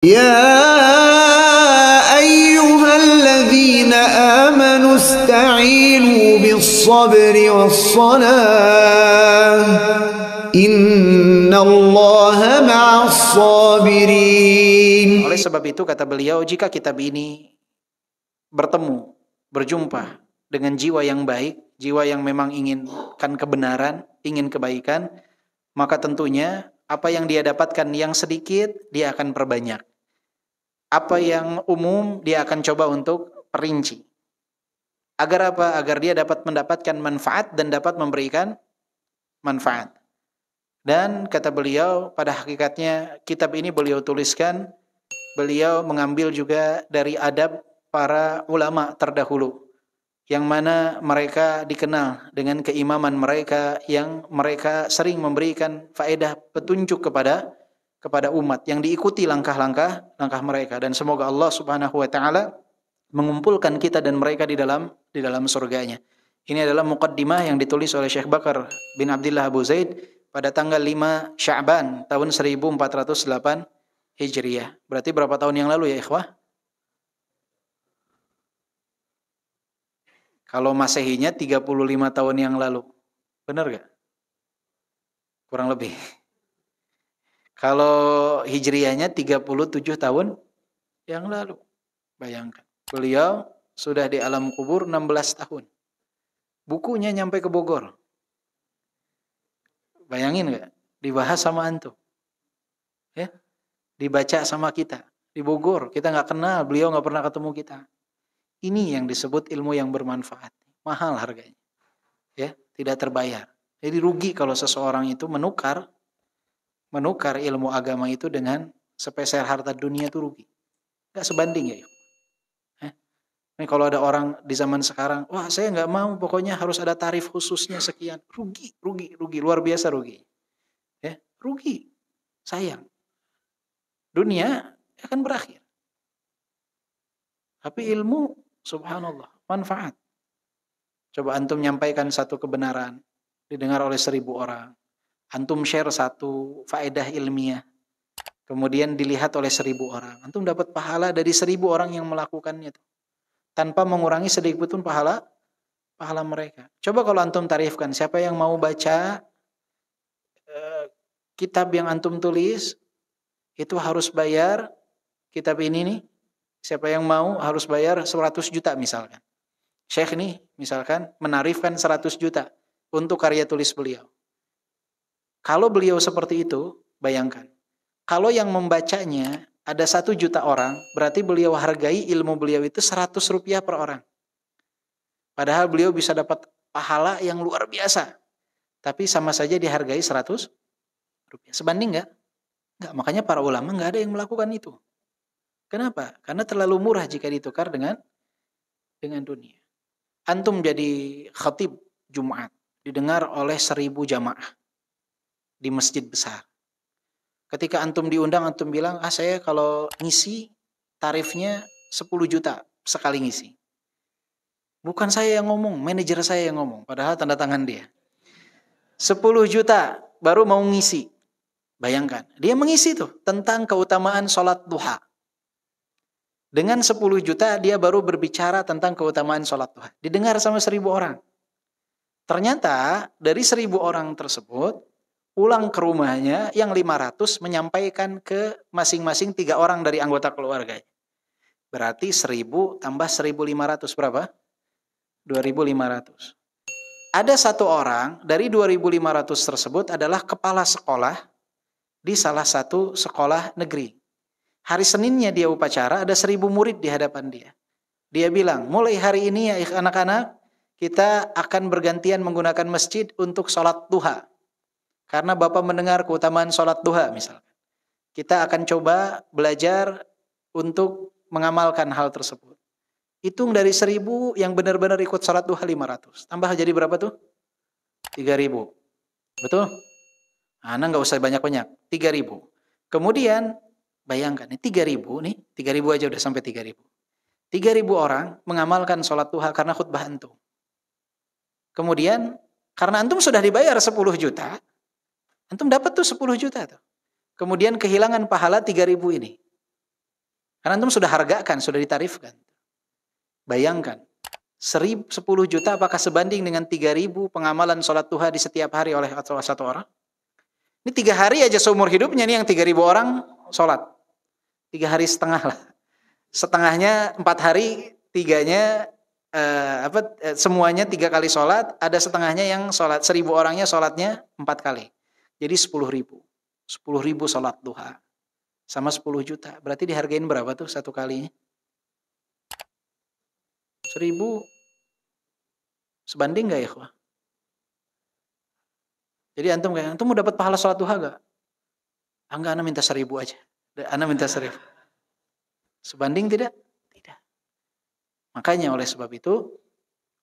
يا أيها الذين آمنوا استعينوا بالصبر والصلاة إن الله مع الصابرين. Oleh sebab itu kata beliau, jika kitab ini bertemu, berjumpa dengan jiwa yang baik, jiwa yang memang inginkan kebenaran, ingin kebaikan, maka tentunya apa yang dia dapatkan yang sedikit, dia akan perbanyak. Apa yang umum, dia akan coba untuk perinci. Agar apa? Agar dia dapat mendapatkan manfaat dan dapat memberikan manfaat. Dan kata beliau, pada hakikatnya kitab ini beliau tuliskan, beliau mengambil juga dari adab para ulama terdahulu, yang mana mereka dikenal dengan keimaman mereka, yang mereka sering memberikan faedah petunjuk kepada umat, yang diikuti langkah mereka. Dan semoga Allah Subhanahu wa taala mengumpulkan kita dan mereka di dalam surganya. Ini adalah muqaddimah yang ditulis oleh Syekh Bakar bin Abdullah Abu Zaid pada tanggal 5 Sya'ban tahun 1408 Hijriah. Berarti berapa tahun yang lalu ya ikhwah? Kalau Masehinya 35 tahun yang lalu. Benar gak? Kurang lebih. Kalau Hijriahnya 37 tahun yang lalu. Bayangkan. Beliau sudah di alam kubur 16 tahun. Bukunya nyampe ke Bogor. Bayangin gak? Dibahas sama antum. Ya? Dibaca sama kita. Di Bogor. Kita gak kenal. Beliau gak pernah ketemu kita. Ini yang disebut ilmu yang bermanfaat. Mahal harganya. Ya, tidak terbayar. Jadi rugi kalau seseorang itu menukar ilmu agama itu dengan sepeser harta dunia, itu rugi. Gak sebanding ya. Ini kalau ada orang di zaman sekarang, wah saya gak mau, pokoknya harus ada tarif khususnya sekian. Rugi, luar biasa rugi. Ya, rugi, sayang. Dunia akan berakhir. Tapi ilmu, subhanallah, manfaat. Coba antum nyampaikan satu kebenaran, didengar oleh 1000 orang. Antum share satu faedah ilmiah, kemudian dilihat oleh 1000 orang. Antum dapat pahala dari 1000 orang yang melakukannya itu, tanpa mengurangi sedikit pun pahala mereka. Coba kalau antum tarifkan, siapa yang mau baca kitab yang antum tulis, itu harus bayar kitab ini nih. Siapa yang mau harus bayar 100 juta misalkan. Syekh nih misalkan menarifkan 100 juta untuk karya tulis beliau. Kalau beliau seperti itu, bayangkan. Kalau yang membacanya ada 1 juta orang, berarti beliau hargai ilmu beliau itu 100 rupiah per orang. Padahal beliau bisa dapat pahala yang luar biasa. Tapi sama saja dihargai 100 rupiah. Sebanding enggak? Enggak, makanya para ulama enggak ada yang melakukan itu. Kenapa? Karena terlalu murah jika ditukar dengan dunia. Antum jadi khatib Jumat, didengar oleh 1000 jamaah di masjid besar. Ketika antum diundang, antum bilang, saya kalau ngisi tarifnya 10 juta sekali ngisi. Bukan saya yang ngomong, manajer saya yang ngomong, padahal tanda tangan dia. 10 juta baru mau ngisi. Bayangkan, dia mengisi tuh tentang keutamaan sholat duha. Dengan 10 juta dia baru berbicara tentang keutamaan sholat duha. Didengar sama 1000 orang. Ternyata dari 1000 orang tersebut, pulang ke rumahnya yang 500 menyampaikan ke masing-masing 3 orang dari anggota keluarganya. Berarti 1000 tambah 1500 berapa? 2500. Ada 1 orang dari 2500 tersebut adalah kepala sekolah di salah satu sekolah negeri. Hari Seninnya dia upacara, ada 1000 murid di hadapan dia. Dia bilang, mulai hari ini ya anak-anak, kita akan bergantian menggunakan masjid untuk sholat duha. Karena Bapak mendengar keutamaan sholat duha misalkan. Kita akan coba belajar untuk mengamalkan hal tersebut. Hitung dari 1000 yang benar-benar ikut sholat duha 500. Tambah jadi berapa tuh? 3000. Betul? Nah, nggak usah banyak-banyak. 3000. Kemudian, bayangkan nih 3000 nih. 3000 aja udah sampai 3000. 3000 orang mengamalkan sholat duha karena khutbah antum. Kemudian, karena antum sudah dibayar 10 juta, antum dapat tuh 10 juta tuh. Kemudian kehilangan pahala 3000 ini. Karena antum sudah hargakan, sudah ditarifkan. Bayangkan, 10 juta apakah sebanding dengan 3.000 pengamalan sholat duha di setiap hari oleh satu orang? Ini 3 hari aja seumur hidupnya nih yang 3.000 orang sholat. 3 hari setengah lah. Setengahnya 4 hari, 3-nya semuanya 3 kali sholat, ada setengahnya yang sholat 1.000 orangnya sholatnya 4 kali. Jadi 10.000. 10.000 sholat duha. Sama 10 juta. Berarti dihargain berapa tuh satu kalinya? 1.000 sebanding gak ya, ikhwah? Jadi antum mau dapat pahala sholat duha gak? Enggak, ana minta 1.000 aja. Ana minta 1.000. Sebanding tidak? Tidak. Makanya oleh sebab itu,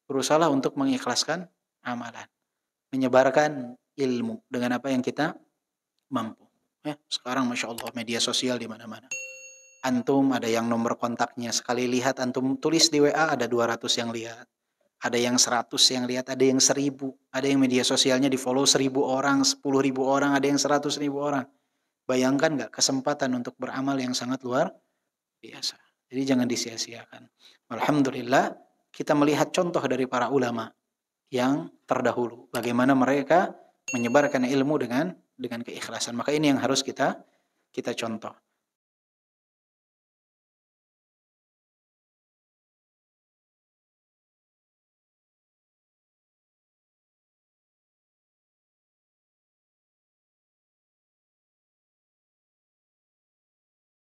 berusahalah untuk mengikhlaskan amalan. Menyebarkan ilmu dengan apa yang kita mampu. Ya, sekarang Masya Allah media sosial di mana-mana. Antum ada yang nomor kontaknya, sekali lihat antum tulis di WA ada 200 yang lihat. Ada yang 100 yang lihat, ada yang 1.000. Ada yang media sosialnya di follow 1.000 orang, 10.000 orang, ada yang 100.000 orang. Bayangkan gak kesempatan untuk beramal yang sangat luar biasa. Jadi jangan disia-siakan. Alhamdulillah kita melihat contoh dari para ulama yang terdahulu. Bagaimana mereka menyebarkan ilmu dengan keikhlasan. Maka ini yang harus kita contoh.